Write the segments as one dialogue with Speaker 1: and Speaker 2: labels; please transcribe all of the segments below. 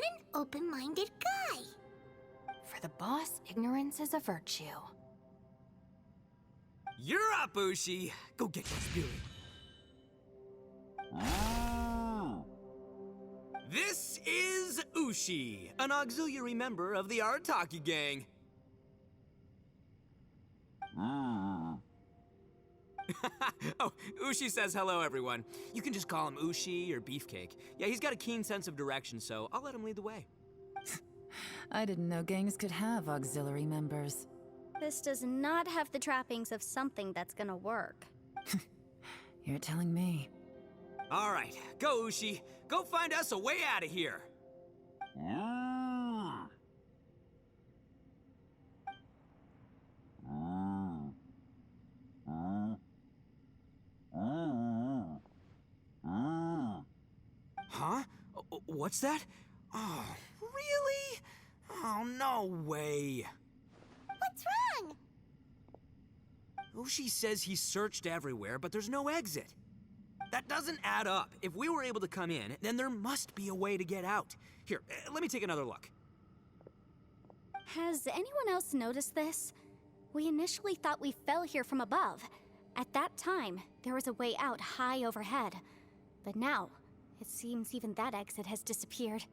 Speaker 1: What an open-minded guy!
Speaker 2: For the boss, ignorance is a virtue.
Speaker 3: You're up, Ushi! Go get your spirit. This is Ushi, an auxiliary member of the Arataki gang. Oh, Ushi says hello, everyone. You can just call him Ushi or Beefcake. Yeah, he's got a keen sense of direction, so I'll let him lead the way.
Speaker 4: I didn't know gangs could have auxiliary members.
Speaker 5: This does not have the trappings of something that's gonna work.
Speaker 4: You're telling me.
Speaker 3: All right, go, Ushi. Go find us a way out of here. Huh? What's that? Oh, really? Oh, no way.
Speaker 1: What's wrong?
Speaker 3: Ushi says he searched everywhere, but there's no exit. That doesn't add up. If we were able to come in, then there must be a way to get out. Here, let me take another look.
Speaker 5: Has anyone else noticed this? We initially thought we fell here from above. At that time, there was a way out high overhead. But now, it seems even that exit has disappeared.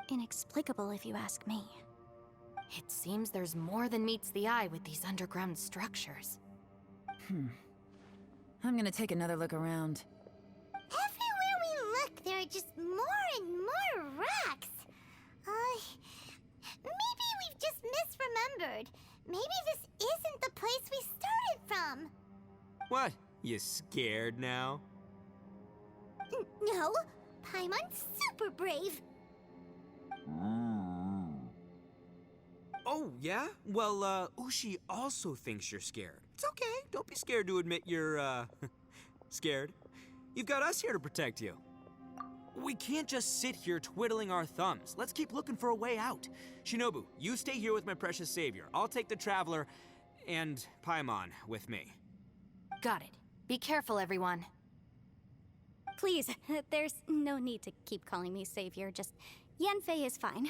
Speaker 5: Inexplicable, if you ask me.
Speaker 2: It seems there's more than meets the eye with these underground structures.
Speaker 4: I'm gonna take another look around.
Speaker 1: Everywhere we look, there are just more and more rocks. Maybe we've just misremembered. Maybe this isn't the place we started from.
Speaker 3: What? You scared now?
Speaker 1: No, Paimon's super brave.
Speaker 3: Oh, yeah? Well, Ushi also thinks you're scared. It's okay. Don't be scared to admit you're, scared. You've got us here to protect you. We can't just sit here twiddling our thumbs. Let's keep looking for a way out. Shinobu, you stay here with my precious savior. I'll take the Traveler and Paimon with me.
Speaker 2: Got it. Be careful, everyone.
Speaker 5: Please, there's no need to keep calling me savior, just Yanfei is fine.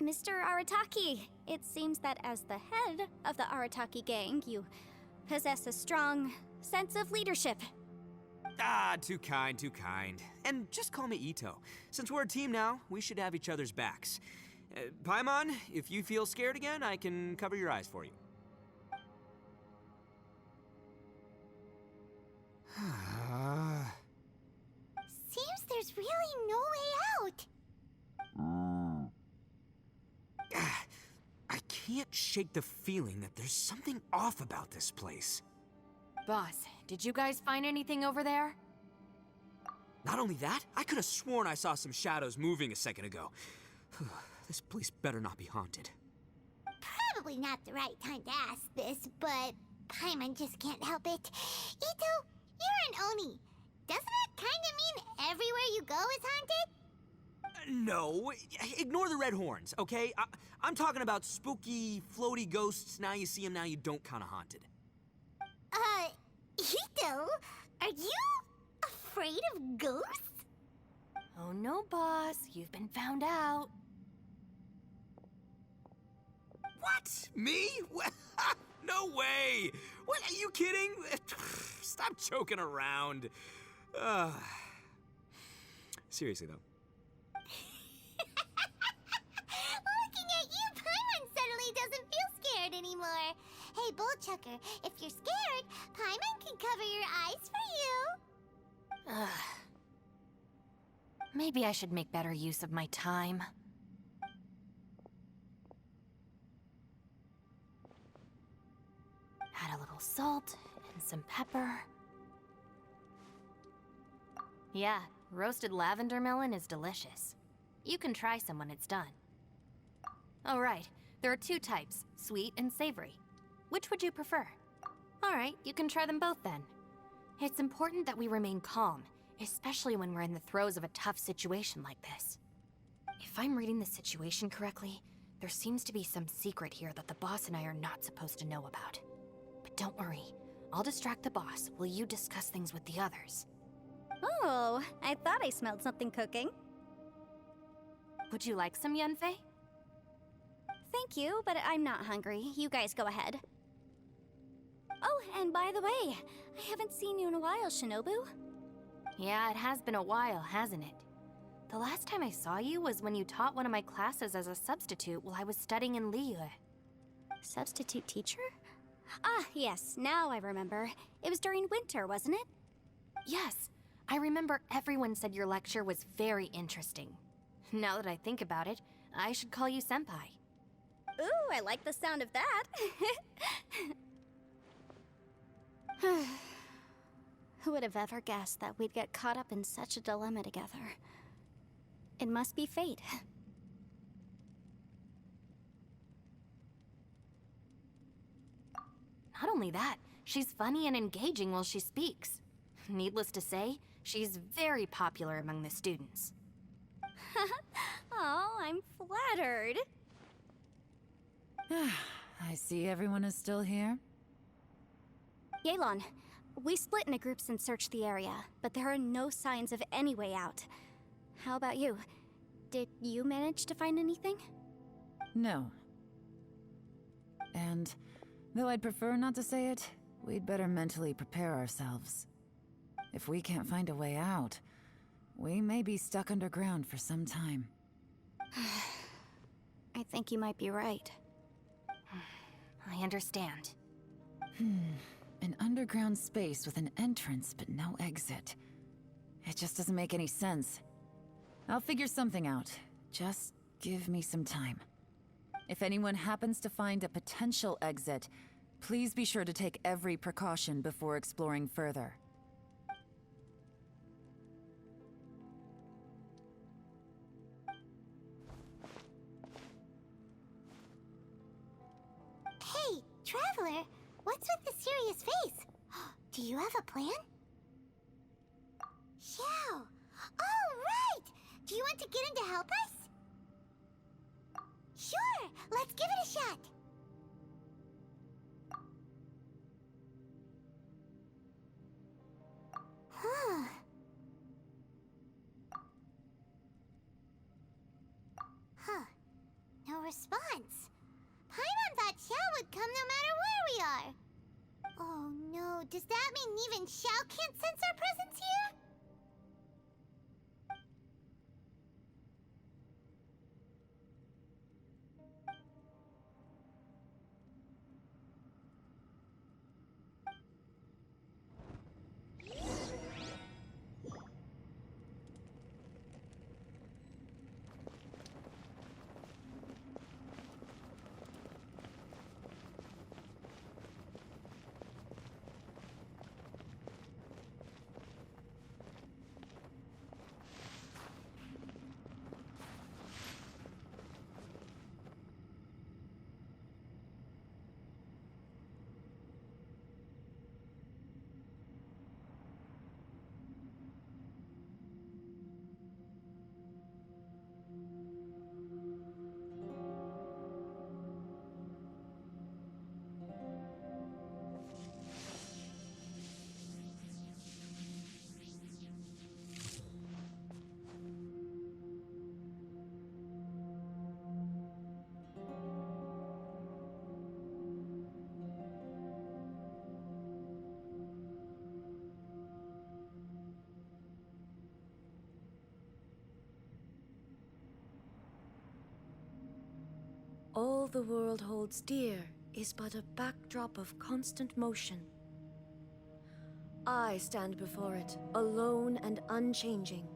Speaker 5: Mr. Arataki, it seems that as the head of the Arataki gang, you possess a strong sense of leadership.
Speaker 3: Ah, too kind, too kind. And just call me Ito. Since we're a team now, we should have each other's backs. Paimon, if you feel scared again, I can cover your eyes for you.
Speaker 1: Seems there's really no way out.
Speaker 3: I can't shake the feeling that there's something off about this place.
Speaker 2: Boss, did you guys find anything over there?
Speaker 3: Not only that, I could have sworn I saw some shadows moving a second ago. This place better not be haunted.
Speaker 1: Probably not the right time to ask this, but Paimon just can't help it. Ito, you're an Oni. Doesn't it kind of mean everywhere you go is haunted?
Speaker 3: No, ignore the red horns, okay? I'm talking about spooky, floaty ghosts. Now you see them, now you don't kind of haunted.
Speaker 1: Ito, are you afraid of ghosts?
Speaker 2: Oh no, boss. You've been found out.
Speaker 3: What? Me? No way! What, are you kidding? Stop joking around. Seriously, though.
Speaker 1: Looking at you, Paimon suddenly doesn't feel scared anymore. Hey, Bullchucker, if you're scared, Paimon can cover your eyes for you.
Speaker 2: Maybe I should make better use of my time. Add a little salt and some pepper. Yeah, roasted lavender melon is delicious. You can try some when it's done. Oh right, there are two types, sweet and savory. Which would you prefer? Alright, you can try them both then. It's important that we remain calm, especially when we're in the throes of a tough situation like this. If I'm reading the situation correctly, there seems to be some secret here that the boss and I are not supposed to know about. But don't worry, I'll distract the boss while you discuss things with the others.
Speaker 5: Oh, I thought I smelled something cooking.
Speaker 2: Would you like some Yenfei?
Speaker 5: Thank you, but I'm not hungry. You guys go ahead. Oh, and by the way, I haven't seen you in a while, Shinobu.
Speaker 2: Yeah, it has been a while, hasn't it? The last time I saw you was when you taught one of my classes as a substitute while I was studying in Liyue.
Speaker 5: Substitute teacher? Ah, yes, now I remember. It was during winter, wasn't it?
Speaker 2: Yes, I remember everyone said your lecture was very interesting. Now that I think about it, I should call you Senpai.
Speaker 5: Ooh, I like the sound of that. Who would have ever guessed that we'd get caught up in such a dilemma together? It must be fate.
Speaker 2: Not only that, she's funny and engaging while she speaks. Needless to say, she's very popular among the students.
Speaker 5: Oh, I'm flattered.
Speaker 4: I see everyone is still here.
Speaker 5: Yelan, we split into groups and searched the area, but there are no signs of any way out. How about you? Did you manage to find anything?
Speaker 4: No. And though I'd prefer not to say it, we'd better mentally prepare ourselves. If we can't find a way out, we may be stuck underground for some time.
Speaker 5: I think you might be right.
Speaker 2: I understand.
Speaker 4: An underground space with an entrance but no exit. It just doesn't make any sense. I'll figure something out. Just give me some time. If anyone happens to find a potential exit, please be sure to take every precaution before exploring further.
Speaker 1: Hey, Traveler, what's with the serious face? Do you have a plan? Xiao! Oh, right! Do you want to get in to help us? Sure, let's give it a shot. Huh. Huh. No response. Paimon thought Xiao would come no matter where we are. Oh no, does that mean even Xiao can't sense our presence here?
Speaker 6: All the world holds dear is but a backdrop of constant motion. I stand before it, alone and unchanging.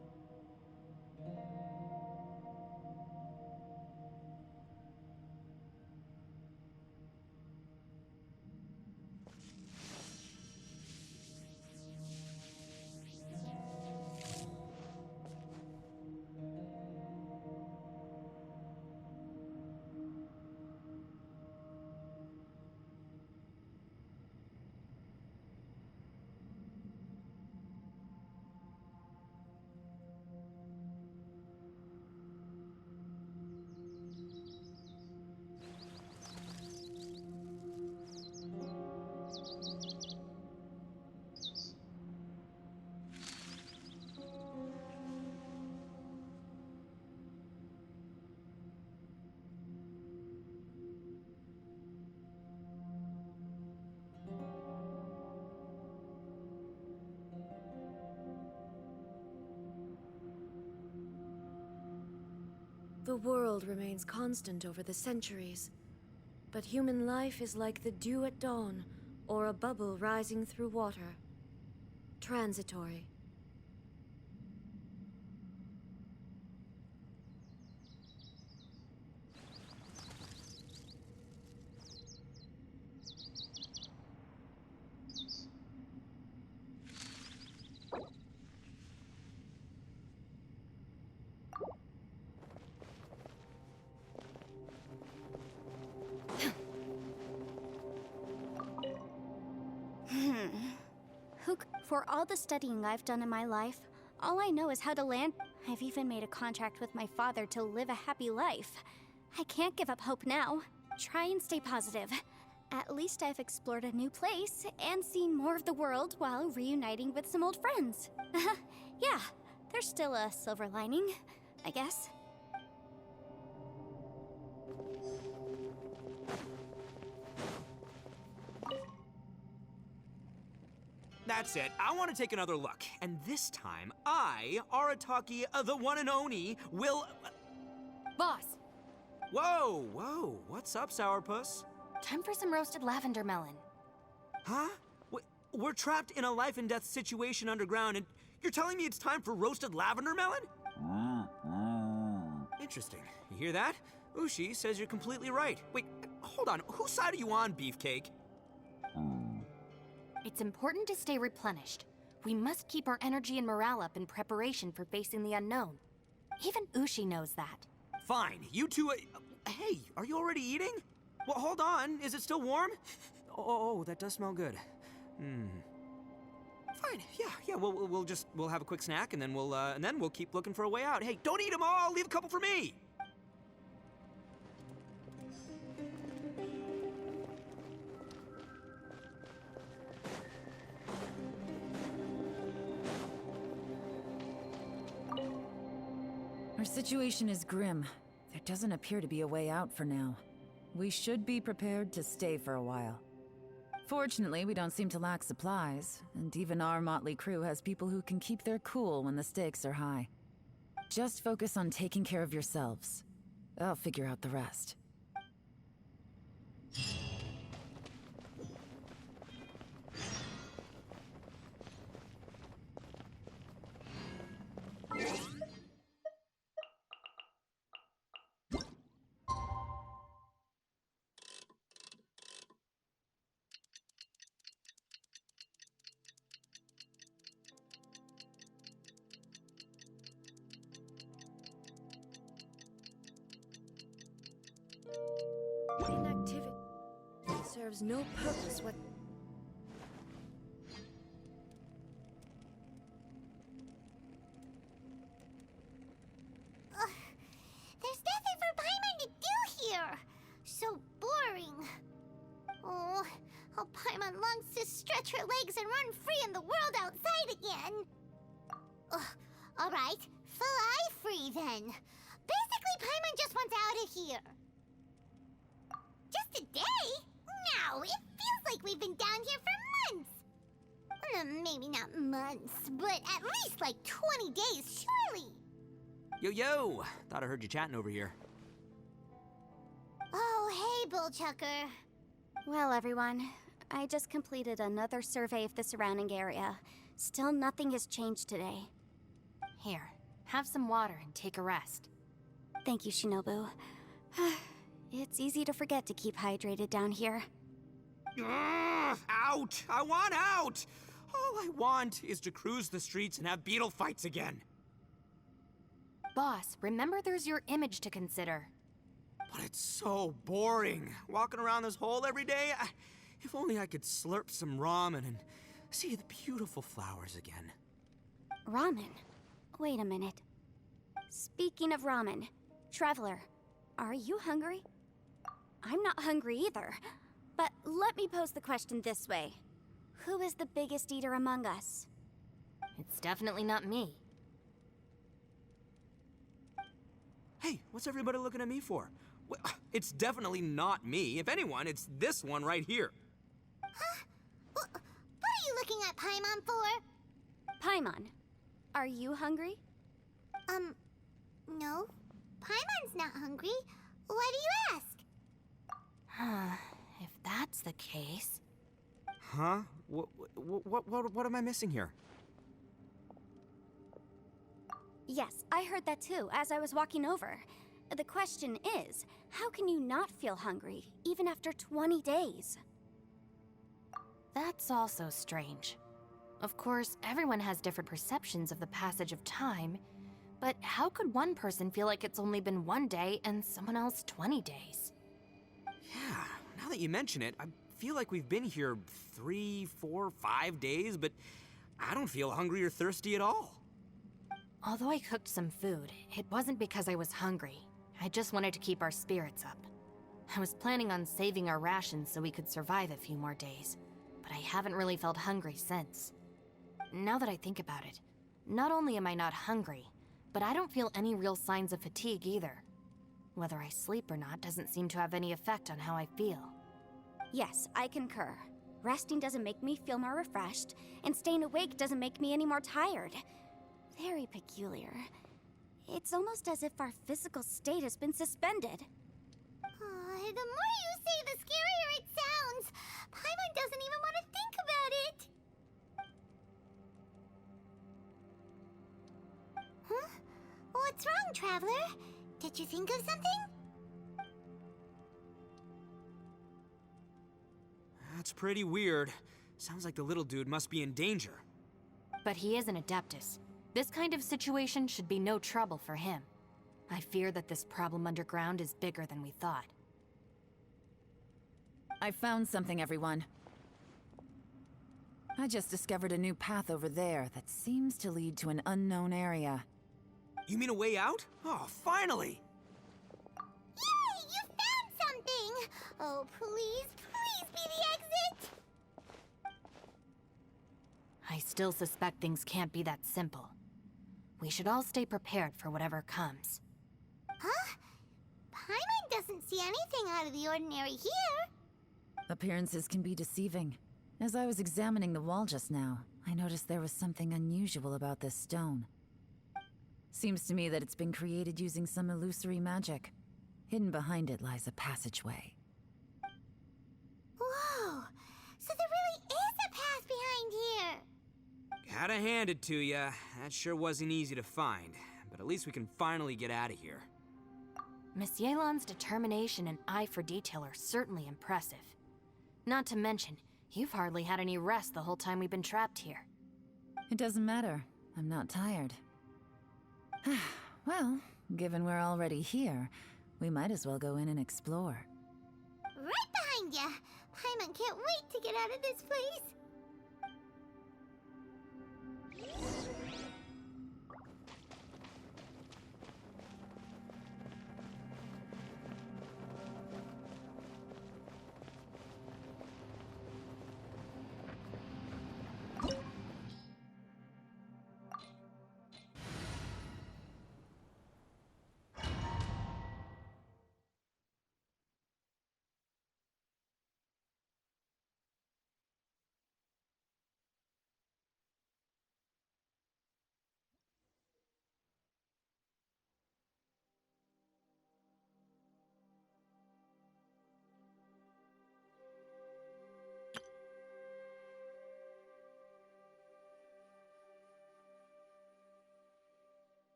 Speaker 6: The world remains constant over the centuries, but human life is like the dew at dawn, or a bubble rising through water. Transitory.
Speaker 5: For all the studying I've done in my life, all I know is how to land. I've even made a contract with my father to live a happy life. I can't give up hope now. Try and stay positive. At least I've explored a new place and seen more of the world while reuniting with some old friends. Yeah, there's still a silver lining, I guess.
Speaker 3: That's it. I want to take another look. And this time, I, Arataki, the one and only, will...
Speaker 2: Boss,
Speaker 3: Whoa. What's up, Sourpuss?
Speaker 2: time for some roasted lavender melon.
Speaker 3: Huh? We're trapped in a life and death situation underground, and you're telling me it's time for roasted lavender melon? Interesting. You hear that? Ushi says you're completely right. Wait, hold on. Whose side are you on, Beefcake?
Speaker 2: It's important to stay replenished. We must keep our energy and morale up in preparation for facing the unknown. Even Ushi knows that.
Speaker 3: Fine. You two... hey, are you already eating? Well, hold on. Is it still warm? Oh, that does smell good. Fine. Yeah. We'll have a quick snack, and then we'll keep looking for a way out. Hey, don't eat them all. Leave a couple for me.
Speaker 4: Our situation is grim. There doesn't appear to be a way out for now. We should be prepared to stay for a while. Fortunately, we don't seem to lack supplies, and even our motley crew has people who can keep their cool when the stakes are high. Just focus on taking care of yourselves. I'll figure out the rest.
Speaker 6: Inactivity serves no purpose what...
Speaker 1: There's nothing for Paimon to do here. So boring. Oh, how Paimon longs to stretch her legs and run free in the world outside again. All right, fly free then. Basically, Paimon just wants out of here. Just a day? No, it feels like we've been down here for months. Maybe not months, but at least like 20 days, surely.
Speaker 3: Yo. Thought I heard you chatting over here.
Speaker 1: Oh, hey, Bullchucker.
Speaker 5: Well, everyone, I just completed another survey of the surrounding area. Still nothing has changed today.
Speaker 2: Here, have some water and take a rest.
Speaker 5: Thank you, Shinobu. It's easy to forget to keep hydrated down here.
Speaker 3: Out! I want out! All I want is to cruise the streets and have beetle fights again.
Speaker 2: Boss, remember there's your image to consider.
Speaker 3: But it's so boring, walking around this hole every day. If only I could slurp some ramen and see the beautiful flowers again.
Speaker 5: Ramen? Wait a minute. Speaking of ramen, Traveler, are you hungry? I'm not hungry either. But let me pose the question this way. Who is the biggest eater among us?
Speaker 2: It's definitely not me.
Speaker 3: Hey, what's everybody looking at me for? Well, it's definitely not me. If anyone, it's this one right here.
Speaker 1: Huh? What are you looking at Paimon for?
Speaker 5: Paimon, are you hungry?
Speaker 1: No. Paimon's not hungry. Why do you ask?
Speaker 2: If that's the case...
Speaker 3: Huh? What am I missing here?
Speaker 5: Yes, I heard that too, as I was walking over. The question is, how can you not feel hungry, even after 20 days?
Speaker 2: That's also strange. Of course, everyone has different perceptions of the passage of time, but how could one person feel like it's only been 1 day and someone else 20 days?
Speaker 3: Yeah, now that you mention it, I feel like we've been here 3, 4, 5 days, but I don't feel hungry or thirsty at all.
Speaker 2: Although I cooked some food, it wasn't because I was hungry. I just wanted to keep our spirits up. I was planning on saving our rations so we could survive a few more days, but I haven't really felt hungry since. Now that I think about it, not only am I not hungry, but I don't feel any real signs of fatigue either. Whether I sleep or not doesn't seem to have any effect on how I feel.
Speaker 5: Yes, I concur. Resting doesn't make me feel more refreshed, and staying awake doesn't make me any more tired. Very peculiar. It's almost as if our physical state has been suspended.
Speaker 1: The more you say, the scarier it sounds. Paimon doesn't even want to think about it. Huh? What's wrong, Traveler? Did you think of something?
Speaker 3: That's pretty weird. Sounds like the little dude must be in danger.
Speaker 2: But he is an Adeptus. This kind of situation should be no trouble for him. I fear that this problem underground is bigger than we thought.
Speaker 4: I found something, everyone. I just discovered a new path over there that seems to lead to an unknown area.
Speaker 3: You mean a way out? Oh, finally!
Speaker 1: Yay! You found something! Oh, please, please be the exit!
Speaker 2: I still suspect things can't be that simple. We should all stay prepared for whatever comes.
Speaker 1: Huh? Paimon doesn't see anything out of the ordinary here.
Speaker 4: Appearances can be deceiving. As I was examining the wall just now, I noticed there was something unusual about this stone. Seems to me that it's been created using some illusory magic. Hidden behind it lies a passageway.
Speaker 1: Whoa! So there really is a path behind here!
Speaker 3: Gotta hand it to ya. That sure wasn't easy to find. But at least we can finally get out of here.
Speaker 2: Miss Yelan's determination and eye for detail are certainly impressive. Not to mention, you've hardly had any rest the whole time we've been trapped here.
Speaker 4: It doesn't matter. I'm not tired. Well, given we're already here, we might as well go in and explore.
Speaker 1: Right behind ya! Paimon can't wait to get out of this place!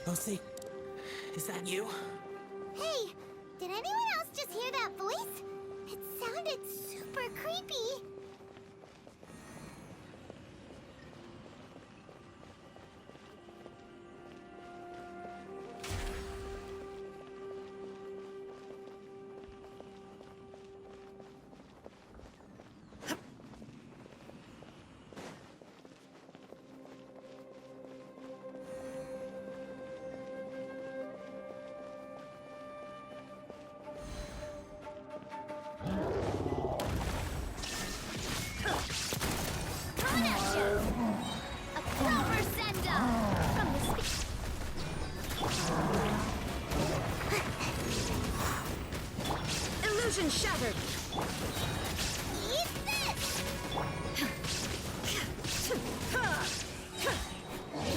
Speaker 7: Lucy, is that you?
Speaker 1: Hey, did anyone else just hear that voice? It sounded super creepy. Eat this!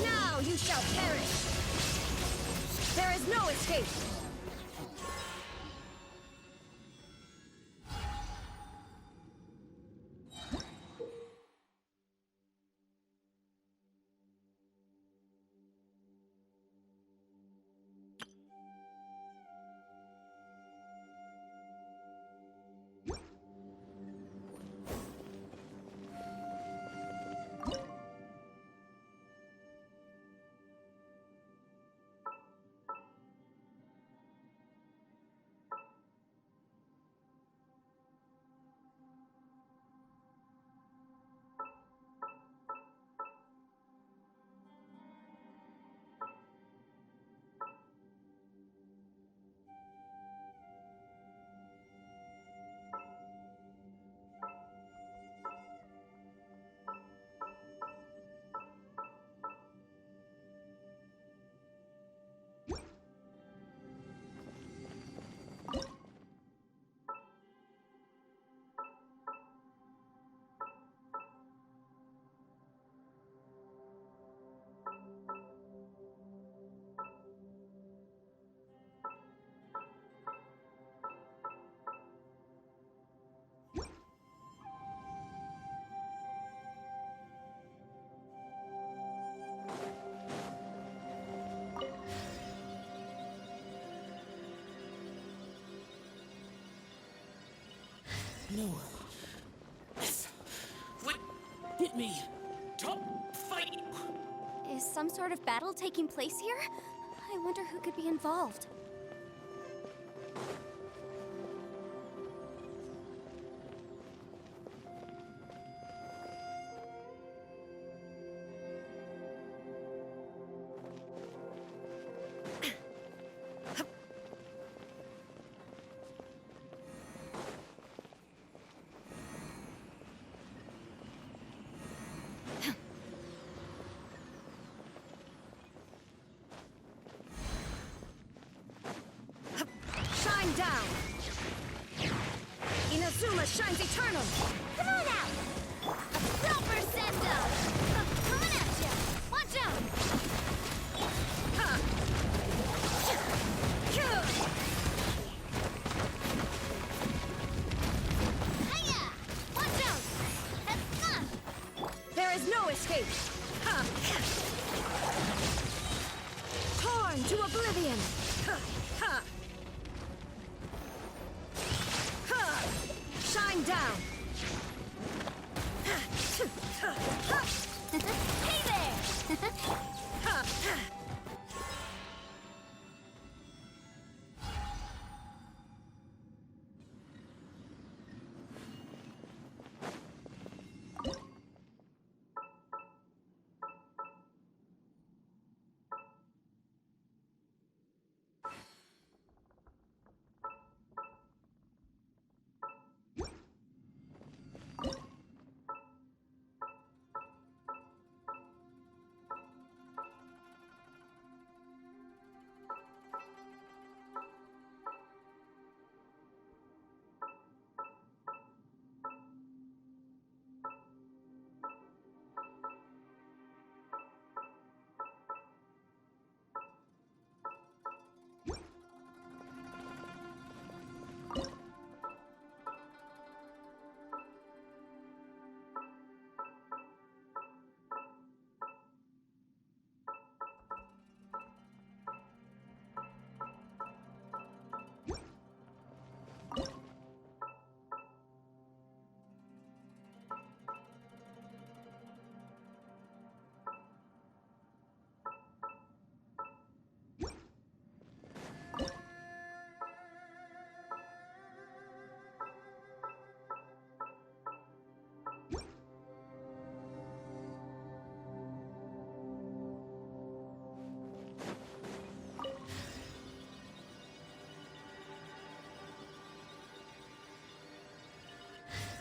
Speaker 6: Now you shall perish! There is no escape!
Speaker 7: No. Yes. What? Hit me. Don't fight.
Speaker 5: Is some sort of battle taking place here? I wonder who could be involved. Shine down! Inazuma shines eternal!
Speaker 1: Come on out! A proper send-up! Coming at you! Watch out!
Speaker 5: Ha!
Speaker 1: Hiya! Watch out! That's fun!
Speaker 5: There is no escape! Ha! Torn to oblivion! Ha! Ha! Ha! Shine down!
Speaker 1: Hey there!
Speaker 5: Ha!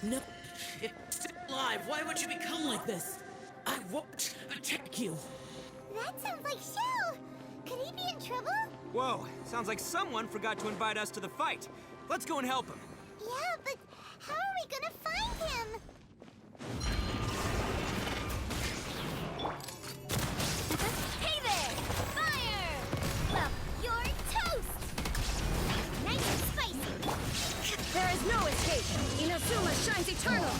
Speaker 7: No. It's still alive. Why would you become like this? I won't attack you.
Speaker 1: That sounds like Shell! Could he be in trouble?
Speaker 3: Whoa, sounds like someone forgot to invite us to the fight. Let's go and help him.
Speaker 1: Yeah, but how are we gonna find him?
Speaker 5: Hey there! Fire! Well, you're toast! Nice and spicy!
Speaker 6: There is no escape! Inazuma shines eternal!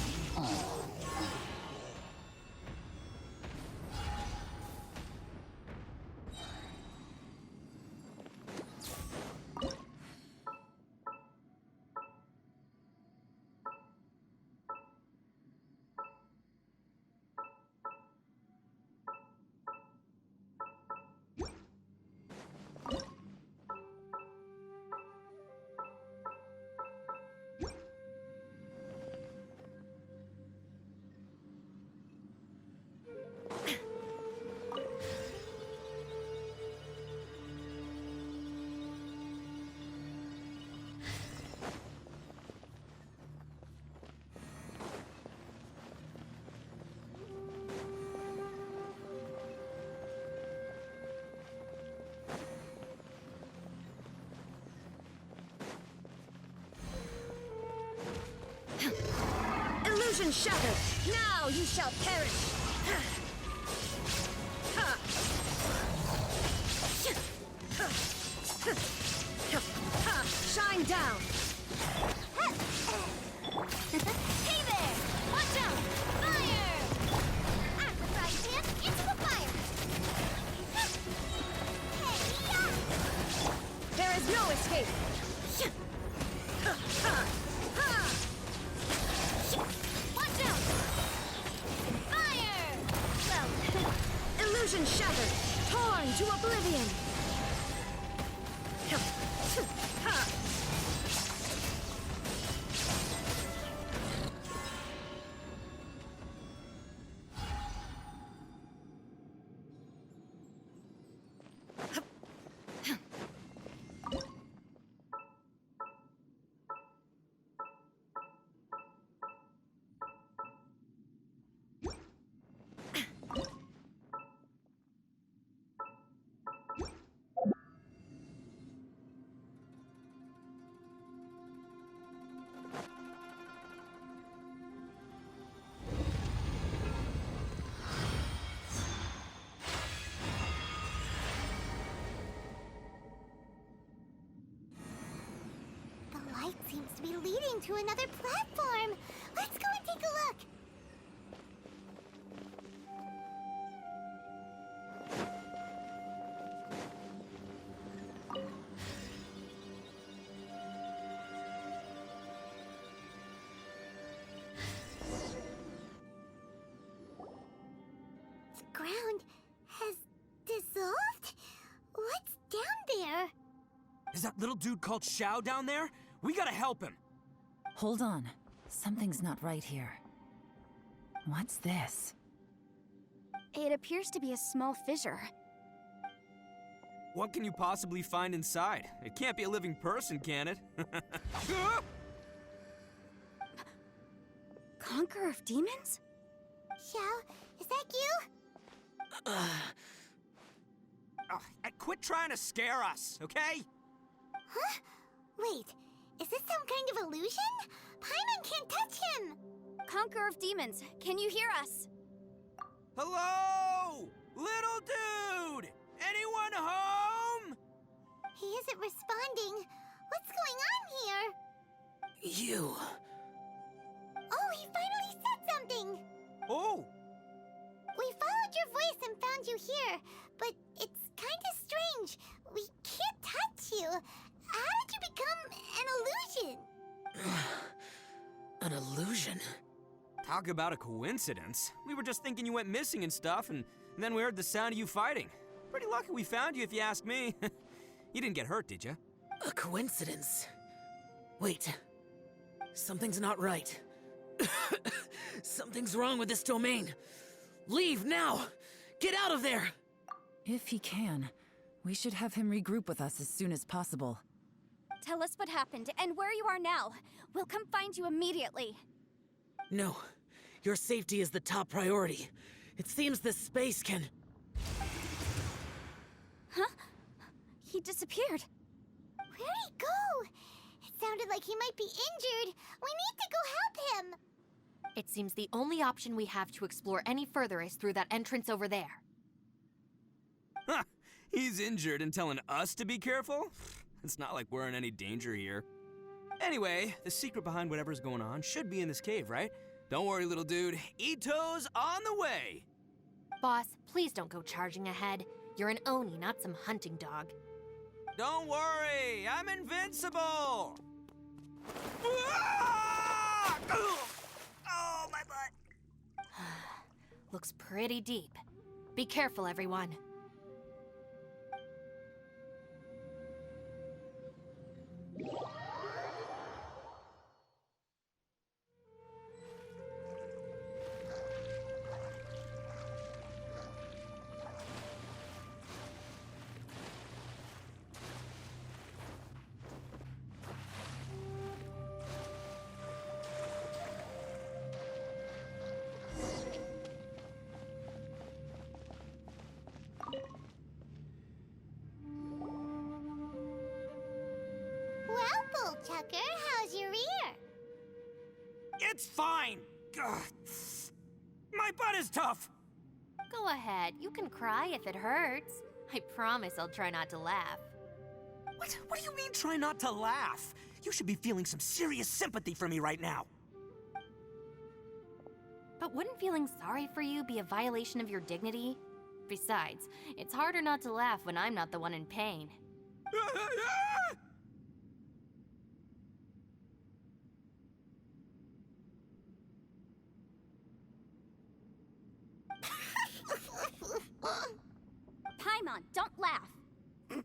Speaker 6: Illusion shattered! Now you shall perish! Shine down!
Speaker 5: Hey there! Watch out! Fire!
Speaker 1: Amplified him into a fire! Hey-ya!
Speaker 6: There is no escape!
Speaker 5: Watch out! Fire! Well,
Speaker 6: Illusion shattered! Torn to oblivion!
Speaker 1: The light seems to be leading to another platform. Let's go and take a look. The ground has dissolved? What's down there?
Speaker 3: Is that little dude called Xiao down there? We gotta help him.
Speaker 4: Hold on. Something's not right here. What's this?
Speaker 5: it appears to be a small fissure.
Speaker 3: What can you possibly find inside? It can't be a living person, can it?
Speaker 5: Conqueror of demons?
Speaker 1: Xiao, is that you?
Speaker 3: Quit trying to scare us, okay?
Speaker 1: Huh? Wait, is this some kind of illusion? Paimon can't touch him!
Speaker 5: Conqueror of demons, can you hear us?
Speaker 3: Hello? Little dude! Anyone home?
Speaker 1: He isn't responding. What's going on here?
Speaker 7: You.
Speaker 1: Oh, he finally said something!
Speaker 3: Oh,
Speaker 1: We followed your voice and found you here, but it's kind of strange. We can't touch you. How did you become an illusion?
Speaker 7: An illusion?
Speaker 3: talk about a coincidence. We were just thinking you went missing and stuff, and then we heard the sound of you fighting. Pretty lucky we found you, if you ask me. You didn't get hurt, did you?
Speaker 7: A coincidence? Wait. Something's not right. Something's wrong with this domain. Leave now! Get out of there!
Speaker 4: If he can, we should have him regroup with us as soon as possible.
Speaker 5: Tell us what happened and where you are now. We'll come find you immediately.
Speaker 7: No. Your safety is the top priority. It seems this space can...
Speaker 5: Huh? He disappeared.
Speaker 1: Where'd he go? It sounded like he might be injured. We need to go help him.
Speaker 2: It seems the only option we have to explore any further is through that entrance over there.
Speaker 3: Huh, he's injured and telling us to be careful? It's not like we're in any danger here. Anyway, the secret behind whatever's going on should be in this cave, right? Don't worry, little dude. Ito's on the way!
Speaker 2: Boss, please don't go charging ahead. You're an Oni, not some hunting dog.
Speaker 3: Don't worry, I'm invincible! Ah! Oh, my butt!
Speaker 2: Looks pretty deep. Be careful, everyone.
Speaker 1: Well, Bullchucker, how's your ear?
Speaker 3: It's fine! Ugh. My butt is tough!
Speaker 2: Go ahead, you can cry if it hurts. I promise I'll try not to laugh.
Speaker 3: What do you mean, try not to laugh? You should be feeling some serious sympathy for me right now.
Speaker 2: But wouldn't feeling sorry for you be a violation of your dignity? Besides, it's harder not to laugh when I'm not the one in pain.
Speaker 5: Paimon, don't laugh.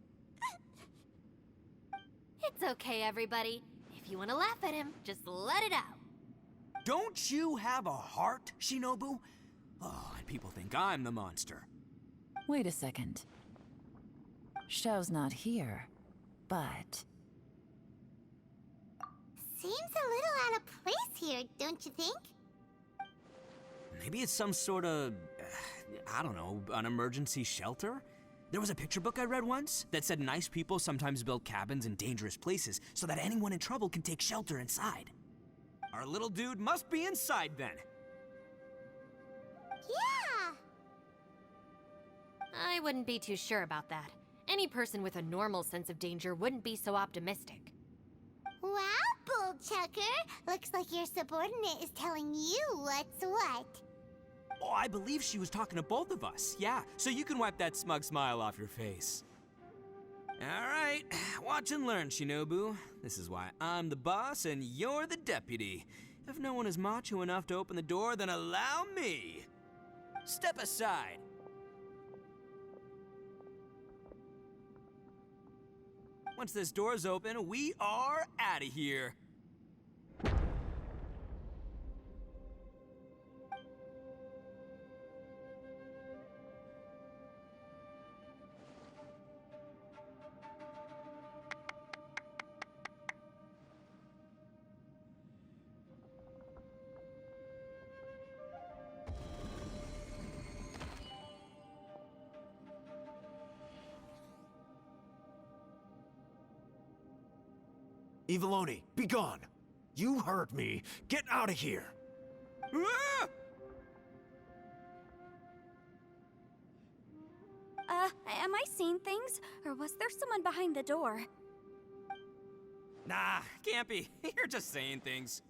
Speaker 2: It's okay, everybody. If you want to laugh at him, just let it out.
Speaker 3: Don't you have a heart, Shinobu? Oh, and people think I'm the monster.
Speaker 4: Wait a second. Xiao's not here, but...
Speaker 1: Seems a little out of place here, don't you think?
Speaker 3: Maybe it's some sort of, I don't know, an emergency shelter? There was a picture book I read once that said nice people sometimes build cabins in dangerous places so that anyone in trouble can take shelter inside. Our little dude must be inside then.
Speaker 1: Yeah!
Speaker 2: I wouldn't be too sure about that. Any person with a normal sense of danger wouldn't be so optimistic.
Speaker 1: Wow, Bullchucker! Looks like your subordinate is telling you what's what.
Speaker 3: Oh, I believe she was talking to both of us. Yeah, so you can wipe that smug smile off your face. All right, watch and learn, Shinobu. This is why I'm the boss and you're the deputy. If no one is macho enough to open the door, then allow me. Step aside. Once this door's open, we are out of here.
Speaker 8: Eviloni, be gone! You heard me. Get out of here!
Speaker 3: Ah!
Speaker 5: Am I seeing things? Or was there someone behind the door?
Speaker 3: Nah, can't be. You're just saying things.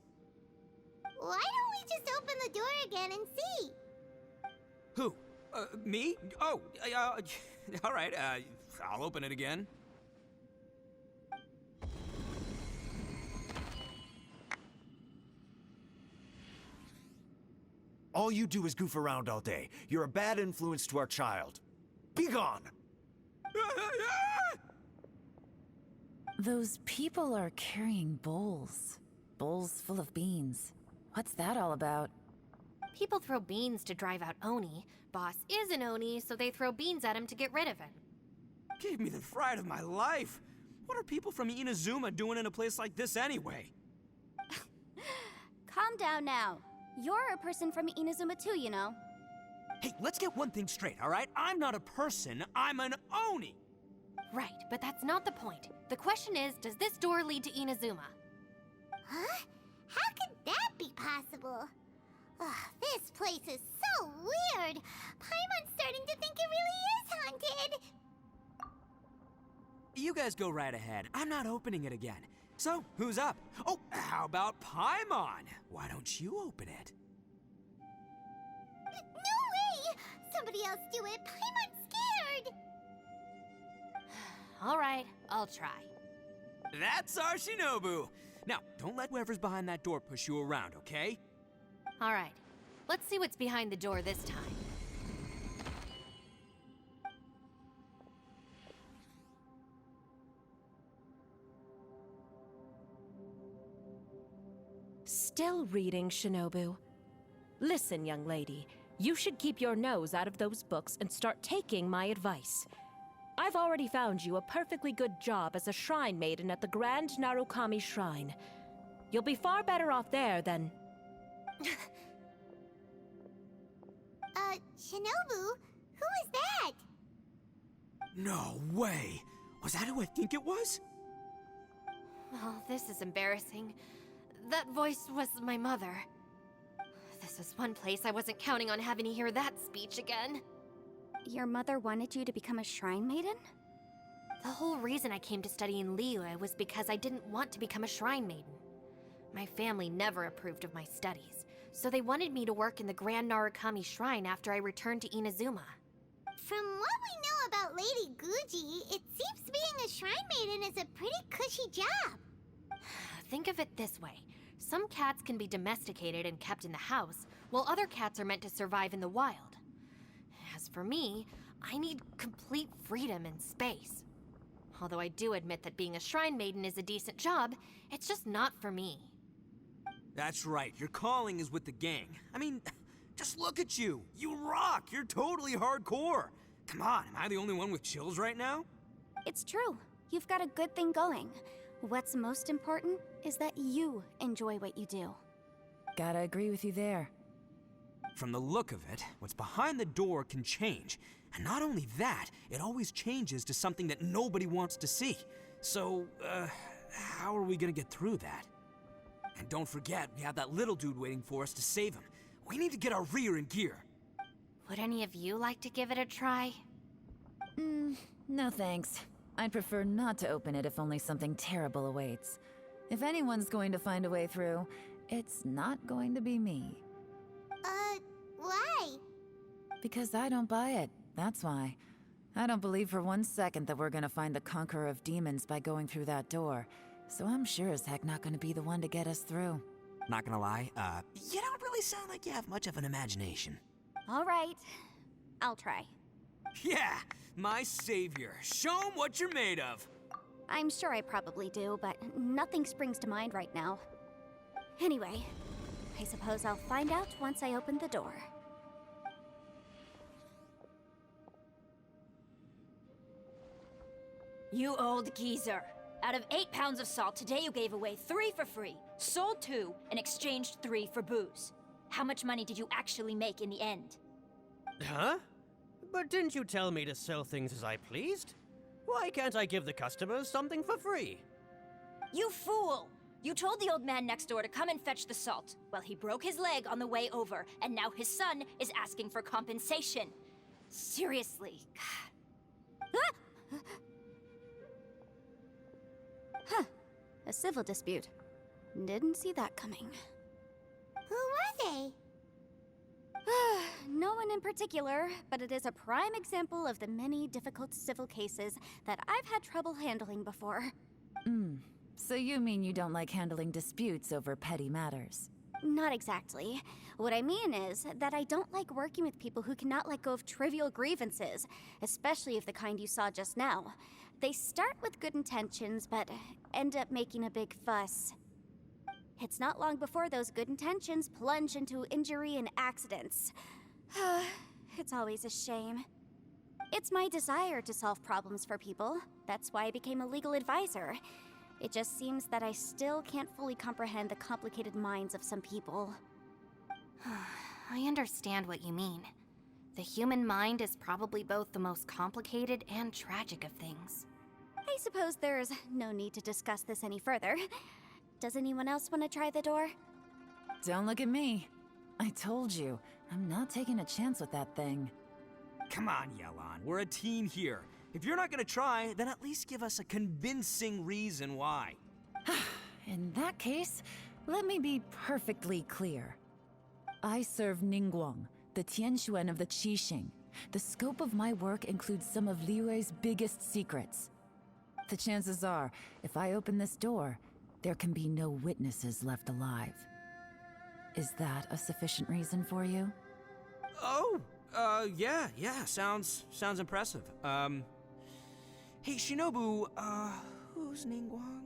Speaker 1: Why don't we just open the door again and see?
Speaker 3: Who? Me? Oh, all right, I'll open it again.
Speaker 8: All you do is goof around all day. You're a bad influence to our child. Be gone!
Speaker 4: Those people are carrying bowls. Bowls full of beans. What's that all about?
Speaker 2: People throw beans to drive out Oni. Boss is an Oni, so they throw beans at him to get rid of him.
Speaker 3: Gave me the fright of my life. What are people from Inazuma doing in a place like this anyway?
Speaker 5: Calm down now. You're a person from Inazuma too, you know.
Speaker 3: Hey, let's get one thing straight, all right? I'm not a person, I'm an Oni!
Speaker 2: Right, but that's not the point. The question is, does this door lead to Inazuma?
Speaker 1: Huh? How could that be possible? Ugh, this place is so weird. Paimon's starting to think it really is haunted.
Speaker 3: You guys go right ahead. I'm not opening it again. So, who's up? Oh, how about Paimon? Why don't you open it?
Speaker 1: No way! Somebody else do it. Paimon's scared.
Speaker 2: All right, I'll try.
Speaker 3: That's our Shinobu. Now, don't let whoever's behind that door push you around, okay?
Speaker 2: All right, let's see what's behind the door this time.
Speaker 9: Still reading, Shinobu. Listen, young lady, you should keep your nose out of those books and start taking my advice. I've already found you a perfectly good job as a shrine maiden at the Grand Narukami Shrine. You'll be far better off there than...
Speaker 1: Shinobu? Who is that?
Speaker 3: No way! Was that who I think it was?
Speaker 2: Oh, this is embarrassing. That voice was my mother. This is one place I wasn't counting on having to hear that speech again.
Speaker 5: Your mother wanted you to become a shrine maiden?
Speaker 2: The whole reason I came to study in Liyue was because I didn't want to become a shrine maiden. My family never approved of my studies, so they wanted me to work in the Grand Narukami Shrine after I returned to Inazuma.
Speaker 1: From what we know about Lady Guji, it seems being a shrine maiden is a pretty cushy job.
Speaker 2: Think of it this way. Some cats can be domesticated and kept in the house, while other cats are meant to survive in the wild. As for me, I need complete freedom and space. Although I do admit that being a shrine maiden is a decent job, it's just not for me.
Speaker 3: That's right, your calling is with the gang. I mean, just look at you. You rock, you're totally hardcore. Come on, am I the only one with chills right now?
Speaker 5: It's true. You've got a good thing going. What's most important is that you enjoy what you do.
Speaker 4: Gotta agree with you there.
Speaker 3: From the look of it, what's behind the door can change. And not only that, it always changes to something that nobody wants to see. So, how are we gonna get through that? And don't forget, we have that little dude waiting for us to save him. We need to get our rear in gear.
Speaker 2: Would any of you like to give it a try?
Speaker 4: No thanks. I'd prefer not to open it if only something terrible awaits. If anyone's going to find a way through, it's not going to be me.
Speaker 1: Why?
Speaker 4: Because I don't buy it, that's why. I don't believe for 1 second that we're gonna find the Conqueror of Demons by going through that door. So I'm sure as heck not gonna be the one to get us through.
Speaker 3: Not gonna lie, you don't really sound like you have much of an imagination.
Speaker 5: All right. I'll try.
Speaker 3: Yeah, my savior. Show 'em what you're made of.
Speaker 5: I'm sure I probably do, but nothing springs to mind right now. Anyway, I suppose I'll find out once I open the door.
Speaker 10: You old geezer. Out of 8 pounds of salt, today you gave away 3 for free, sold 2, and exchanged 3 for booze. How much money did you actually make in the end?
Speaker 11: Huh? But didn't you tell me to sell things as I pleased? Why can't I give the customers something for free?
Speaker 10: You fool! You told the old man next door to come and fetch the salt. Well, he broke his leg on the way over, and now his son is asking for compensation. Seriously.
Speaker 5: Huh. A civil dispute. Didn't see that coming.
Speaker 1: Who were they?
Speaker 5: No one in particular, but it is a prime example of the many difficult civil cases that I've had trouble handling before.
Speaker 4: So you mean you don't like handling disputes over petty matters?
Speaker 5: Not exactly. What I mean is that I don't like working with people who cannot let go of trivial grievances, especially of the kind you saw just now. They start with good intentions, but end up making a big fuss. It's not long before those good intentions plunge into injury and accidents. It's always a shame. It's my desire to solve problems for people. That's why I became a legal advisor. It just seems that I still can't fully comprehend the complicated minds of some people.
Speaker 2: I understand what you mean. The human mind is probably both the most complicated and tragic of things.
Speaker 5: I suppose there's no need to discuss this any further. Does anyone else want to try the door?
Speaker 4: Don't look at me. I told you, I'm not taking a chance with that thing.
Speaker 3: Come on, Yelan. We're a team here. If you're not gonna try, then at least give us a convincing reason why.
Speaker 4: In that case, let me be perfectly clear. I serve Ningguang, the Tianxuan of the Qixing. The scope of my work includes some of Liyue's biggest secrets. The chances are, if I open this door, there can be no witnesses left alive. Is that a sufficient reason for you?
Speaker 3: Oh, yeah, sounds impressive. Hey, Shinobu, who's Ningguang?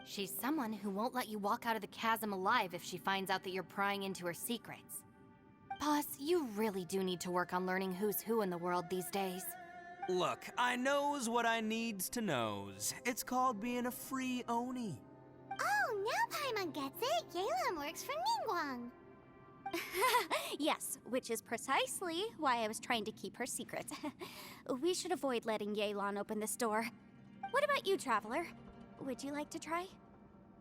Speaker 2: She's someone who won't let you walk out of the chasm alive if she finds out that you're prying into her secrets. Boss, you really do need to work on learning who's who in the world these days.
Speaker 3: Look, I knows what I needs to knows. It's called being a free Oni.
Speaker 1: Oh, now Paimon gets it. Yelan works for Ningguang.
Speaker 5: Yes, which is precisely why I was trying to keep her secret. We should avoid letting Yelan open this door. What about you, Traveler? Would you like to try?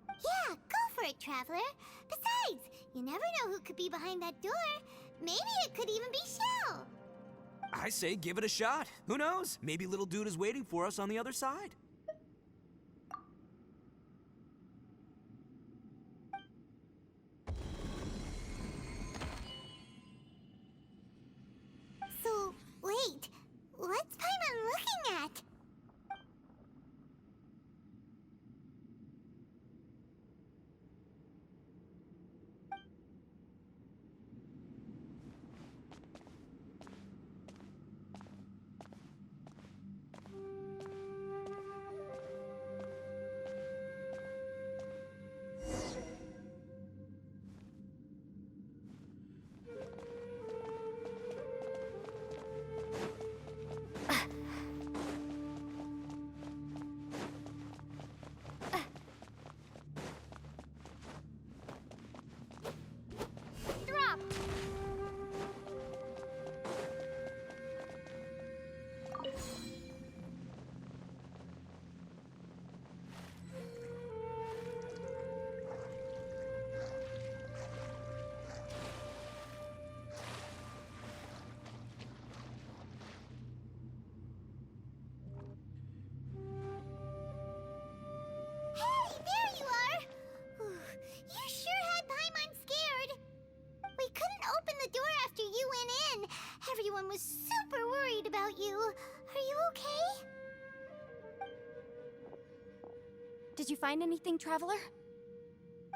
Speaker 1: Yeah, go for it, Traveler. Besides, you never know who could be behind that door. Maybe it could even be Shell.
Speaker 3: I say give it a shot. Who knows? Maybe little dude is waiting for us on the other side.
Speaker 1: So, wait. What's Paimon looking at?
Speaker 5: Drop!
Speaker 1: Hey, there you are! You sure had Paimon scared. We couldn't open the door after you went in. Everyone was super worried about you. Are you okay?
Speaker 5: Did you find anything, Traveler?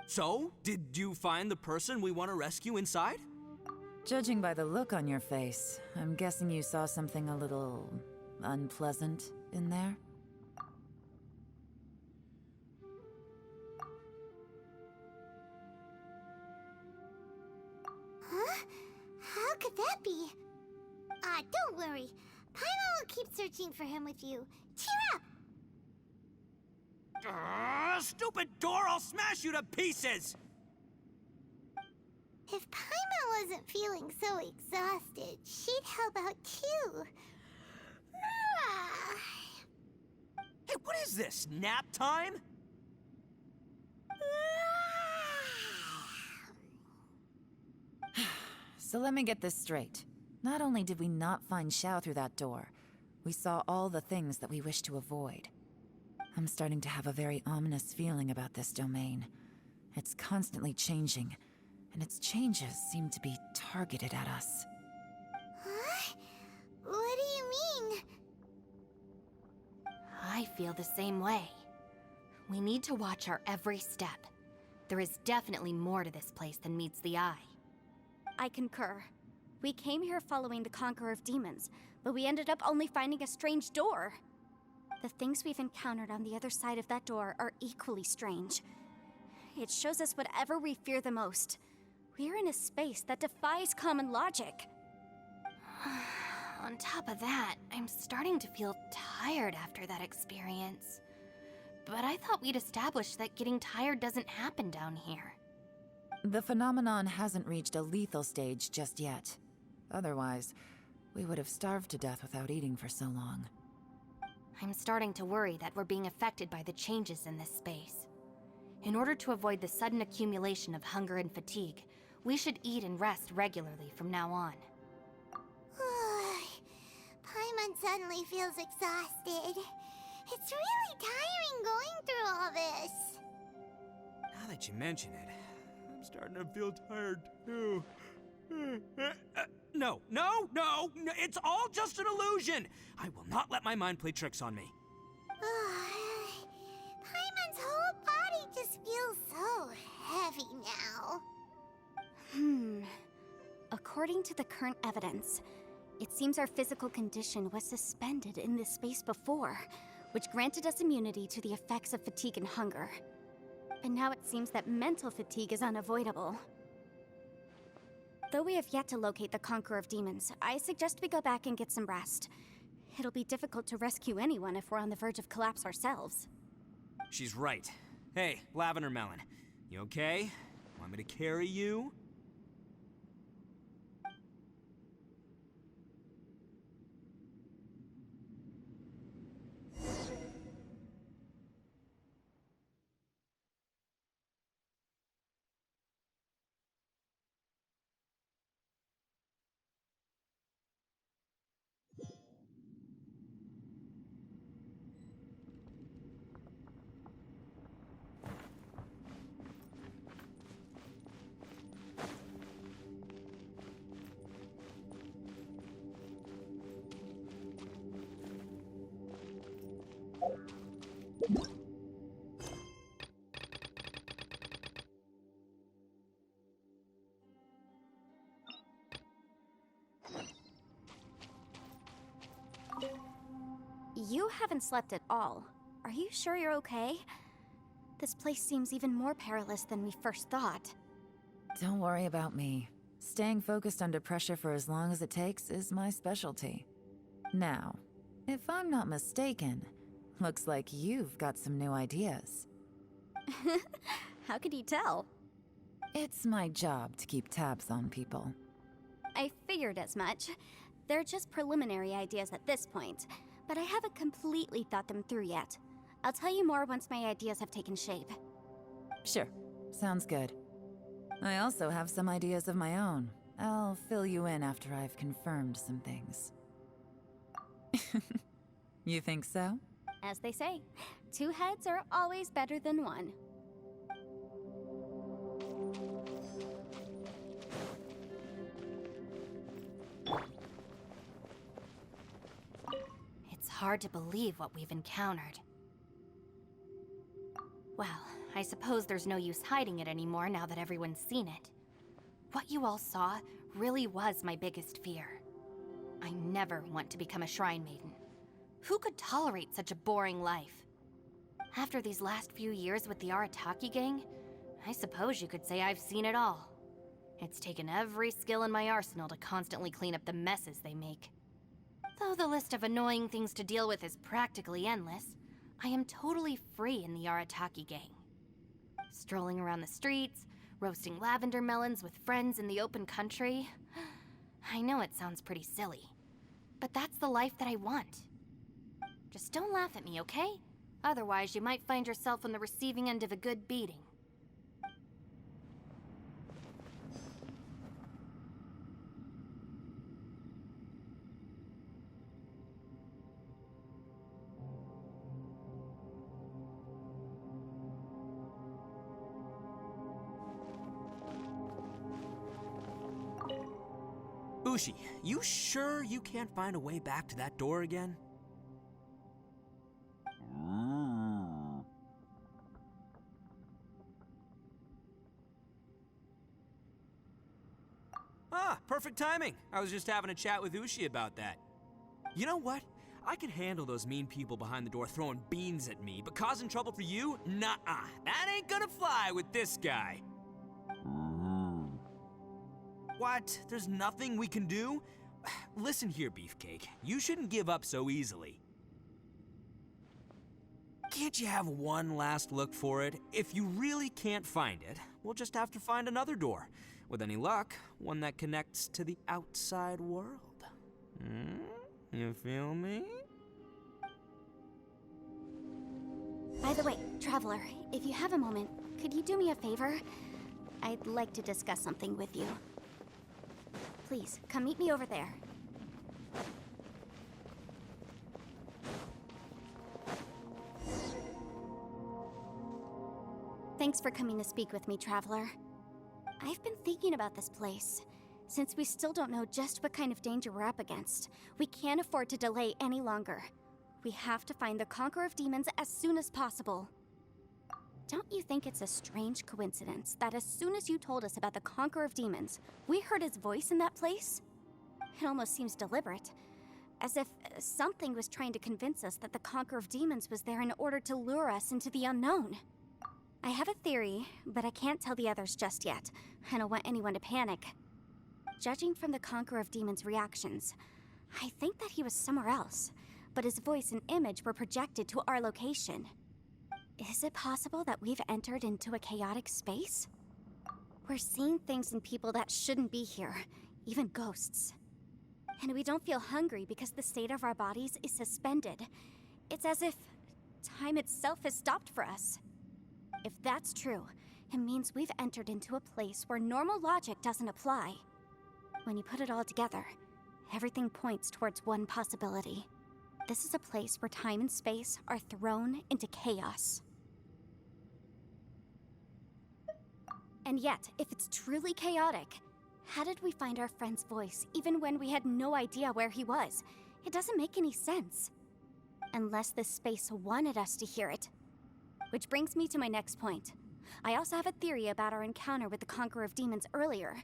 Speaker 3: So, did you find the person we want to rescue inside?
Speaker 4: Judging by the look on your face, I'm guessing you saw something a little unpleasant in there?
Speaker 1: Huh? How could that be? Don't worry. Paimon will keep searching for him with you. Cheer up!
Speaker 3: Stupid door! I'll smash you to pieces!
Speaker 1: If Paimon wasn't feeling so exhausted, she'd help out too.
Speaker 3: Hey, what is this? Nap time?
Speaker 4: So let me get this straight. Not only did we not find Xiao through that door, we saw all the things that we wish to avoid. I'm starting to have a very ominous feeling about this domain. It's constantly changing, and its changes seem to be targeted at us.
Speaker 1: Huh? What do you mean?
Speaker 2: I feel the same way. We need to watch our every step. There is definitely more to this place than meets the eye.
Speaker 5: I concur. We came here following the Conqueror of Demons, but we ended up only finding a strange door. The things we've encountered on the other side of that door are equally strange. It shows us whatever we fear the most. We're in a space that defies common logic.
Speaker 2: On top of that, I'm starting to feel tired after that experience. But I thought we'd established that getting tired doesn't happen down here.
Speaker 4: The phenomenon hasn't reached a lethal stage just yet. Otherwise, we would have starved to death without eating for so long.
Speaker 2: I'm starting to worry that we're being affected by the changes in this space. In order to avoid the sudden accumulation of hunger and fatigue, we should eat and rest regularly from now on.
Speaker 1: Paimon suddenly feels exhausted. It's really tiring going through all this.
Speaker 3: Now that you mention it, I'm starting to feel tired too. No, it's all just an illusion. I will not let my mind play tricks on me.
Speaker 1: Paimon's whole body just feels so heavy now.
Speaker 5: According to the current evidence, it seems our physical condition was suspended in this space before, which granted us immunity to the effects of fatigue and hunger. But now it seems that mental fatigue is unavoidable. Though we have yet to locate the Conqueror of Demons, I suggest we go back and get some rest. It'll be difficult to rescue anyone if we're on the verge of collapse ourselves.
Speaker 3: She's right. Hey, Lavender Melon, you okay? Want me to carry you?
Speaker 5: You haven't slept at all. Are you sure you're okay? This place seems even more perilous than we first thought.
Speaker 4: Don't worry about me. Staying focused under pressure for as long as it takes is my specialty. Now, if I'm not mistaken, looks like you've got some new ideas.
Speaker 5: How could you tell?
Speaker 4: It's my job to keep tabs on people.
Speaker 5: I figured as much. They're just preliminary ideas at this point, but I haven't completely thought them through yet. I'll tell you more once my ideas have taken shape.
Speaker 4: Sure, sounds good. I also have some ideas of my own. I'll fill you in after I've confirmed some things. You think so?
Speaker 5: As they say, 2 heads are always better than 1.
Speaker 2: It's hard to believe what we've encountered. Well, I suppose there's no use hiding it anymore now that everyone's seen it. What you all saw really was my biggest fear. I never want to become a Shrine Maiden. Who could tolerate such a boring life? After these last few years with the Arataki gang, I suppose you could say I've seen it all. It's taken every skill in my arsenal to constantly clean up the messes they make. Though the list of annoying things to deal with is practically endless, I am totally free in the Arataki gang. Strolling around the streets, roasting lavender melons with friends in the open country. I know it sounds pretty silly, but that's the life that I want. Just don't laugh at me, okay? Otherwise, you might find yourself on the receiving end of a good beating.
Speaker 3: Ushi, you sure you can't find a way back to that door again? Ah, perfect timing. I was just having a chat with Ushi about that. You know what? I can handle those mean people behind the door throwing beans at me, but causing trouble for you? Nuh-uh. That ain't gonna fly with this guy. What? There's nothing we can do? Listen here, Beefcake. You shouldn't give up so easily. Can't you have one last look for it? If you really can't find it, we'll just have to find another door. With any luck, one that connects to the outside world. You feel me?
Speaker 5: By the way, Traveler, if you have a moment, could you do me a favor? I'd like to discuss something with you. Please, come meet me over there. Thanks for coming to speak with me, Traveler. I've been thinking about this place. Since we still don't know just what kind of danger we're up against, we can't afford to delay any longer. We have to find the Conqueror of Demons as soon as possible. Don't you think it's a strange coincidence that as soon as you told us about the Conqueror of Demons, we heard his voice in that place? It almost seems deliberate. As if something was trying to convince us that the Conqueror of Demons was there in order to lure us into the unknown. I have a theory, but I can't tell the others just yet. I don't want anyone to panic. Judging from the Conqueror of Demons' reactions, I think that he was somewhere else, but his voice and image were projected to our location. Is it possible that we've entered into a chaotic space? We're seeing things in people that shouldn't be here, even ghosts. And we don't feel hungry because the state of our bodies is suspended. It's as if time itself has stopped for us. If that's true, it means we've entered into a place where normal logic doesn't apply. When you put it all together, everything points towards one possibility. This is a place where time and space are thrown into chaos. And yet, if it's truly chaotic, how did we find our friend's voice even when we had no idea where he was? It doesn't make any sense. Unless this space wanted us to hear it. Which brings me to my next point. I also have a theory about our encounter with the Conqueror of Demons earlier.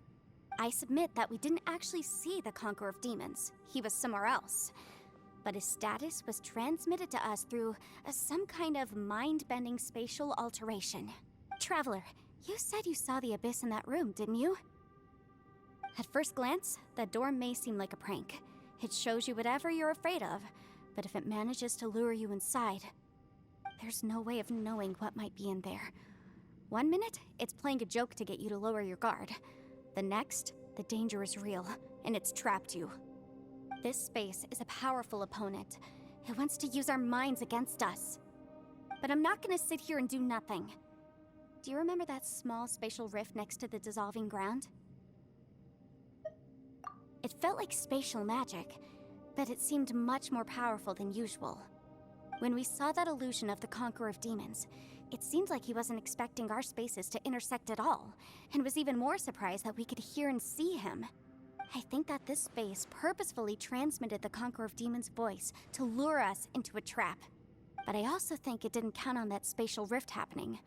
Speaker 5: I submit that we didn't actually see the Conqueror of Demons. He was somewhere else. But his status was transmitted to us through some kind of mind-bending spatial alteration. Traveler, you said you saw the abyss in that room, didn't you? At first glance, that door may seem like a prank. It shows you whatever you're afraid of, but if it manages to lure you inside, there's no way of knowing what might be in there. One minute, it's playing a joke to get you to lower your guard. The next, the danger is real, and it's trapped you. This space is a powerful opponent. It wants to use our minds against us. But I'm not gonna sit here and do nothing. Do you remember that small spatial rift next to the dissolving ground? It felt like spatial magic, but it seemed much more powerful than usual. When we saw that illusion of the Conqueror of Demons, it seemed like he wasn't expecting our spaces to intersect at all, and was even more surprised that we could hear and see him. I think that this space purposefully transmitted the Conqueror of Demons' voice to lure us into a trap. But I also think it didn't count on that spatial rift happening.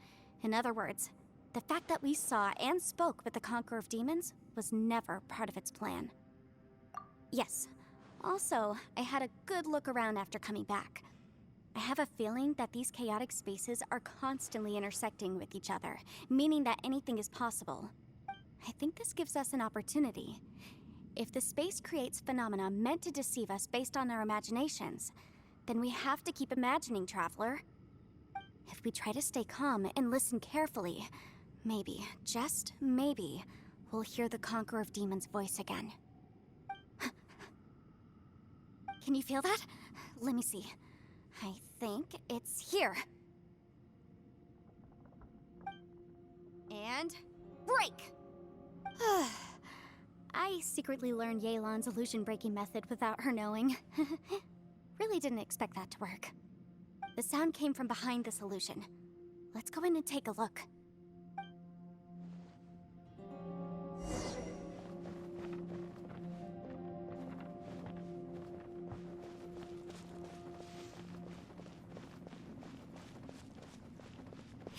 Speaker 5: In other words, the fact that we saw and spoke with the Conqueror of Demons was never part of its plan. Yes. Also, I had a good look around after coming back. I have a feeling that these chaotic spaces are constantly intersecting with each other, meaning that anything is possible. I think this gives us an opportunity. If the space creates phenomena meant to deceive us based on our imaginations, then we have to keep imagining, Traveler. If we try to stay calm and listen carefully, maybe, just maybe, we'll hear the Conqueror of Demons' voice again. Can you feel that? Let me see. I think it's here. And break! I secretly learned Yelan's illusion-breaking method without her knowing. Really didn't expect that to work. The sound came from behind this illusion. Let's go in and take a look.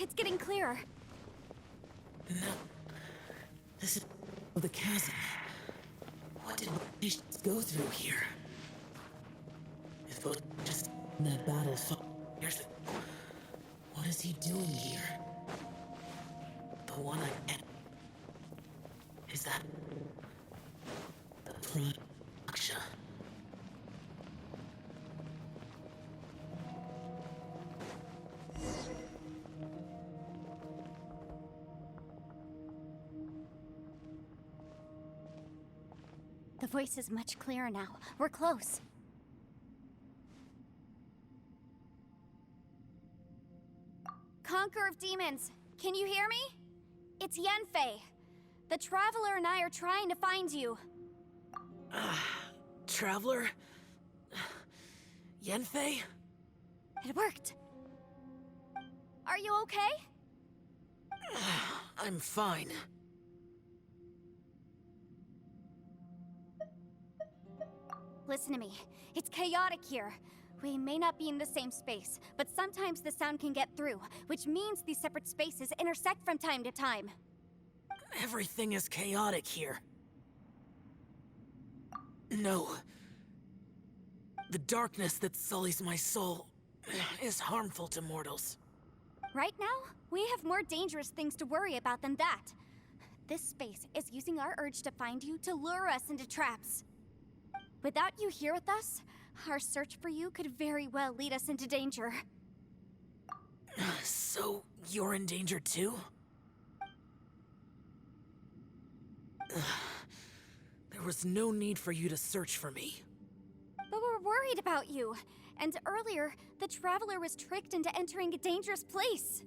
Speaker 5: It's getting clearer.
Speaker 7: No. This is the chasm. What did patients go through here? If it was just in that battle years ago, what is he doing here? The one I met. Is that the Aksha?
Speaker 5: The voice is much clearer now. We're close. Conqueror of Demons, Can you hear me? It's Yanfei. The Traveler and I are trying to find you.
Speaker 7: Traveler? Yenfei?
Speaker 5: It worked. Are you okay?
Speaker 7: I'm fine.
Speaker 5: Listen to me. It's chaotic here. We may not be in the same space, but sometimes the sound can get through, which means these separate spaces intersect from time to time.
Speaker 7: Everything is chaotic here. No. The darkness that sullies my soul is harmful to mortals.
Speaker 5: Right now, we have more dangerous things to worry about than that. This space is using our urge to find you to lure us into traps. Without you here with us, our search for you could very well lead us into danger.
Speaker 7: So, you're in danger too? There was no need for you to search for me.
Speaker 5: But we're worried about you. And earlier, the Traveler was tricked into entering a dangerous place.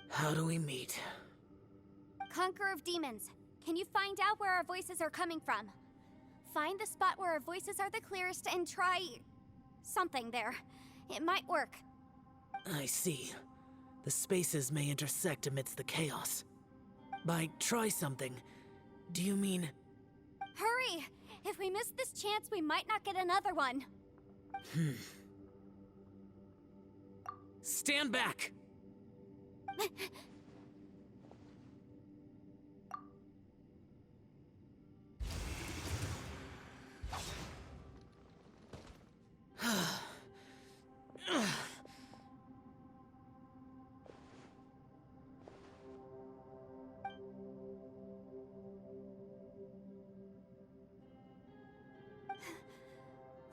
Speaker 7: How do we meet?
Speaker 5: Conqueror of Demons, can you find out where our voices are coming from? Find the spot where our voices are the clearest and try... something there. It might work.
Speaker 7: I see. The spaces may intersect amidst the chaos. By try something, do you mean...
Speaker 5: Hurry! If we miss this chance, we might not get another one.
Speaker 7: Stand back!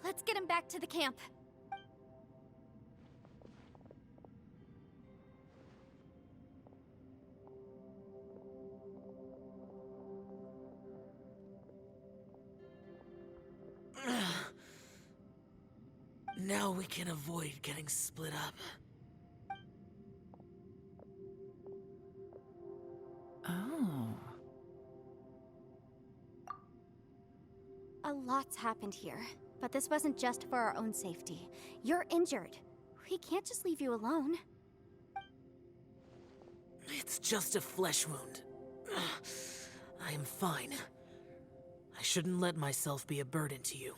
Speaker 5: Let's get him back to the camp.
Speaker 7: Now we can avoid getting split up.
Speaker 4: Oh.
Speaker 5: A lot's happened here, but this wasn't just for our own safety. You're injured. We can't just leave you alone.
Speaker 7: It's just a flesh wound. I am fine. I shouldn't let myself be a burden to you.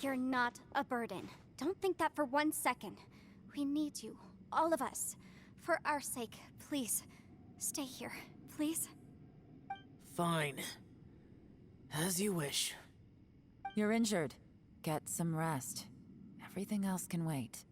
Speaker 5: You're not a burden. Don't think that for 1 second. We need you, all of us. For our sake, please, stay here, please.
Speaker 7: Fine. As you wish.
Speaker 4: You're injured. Get some rest. Everything else can wait.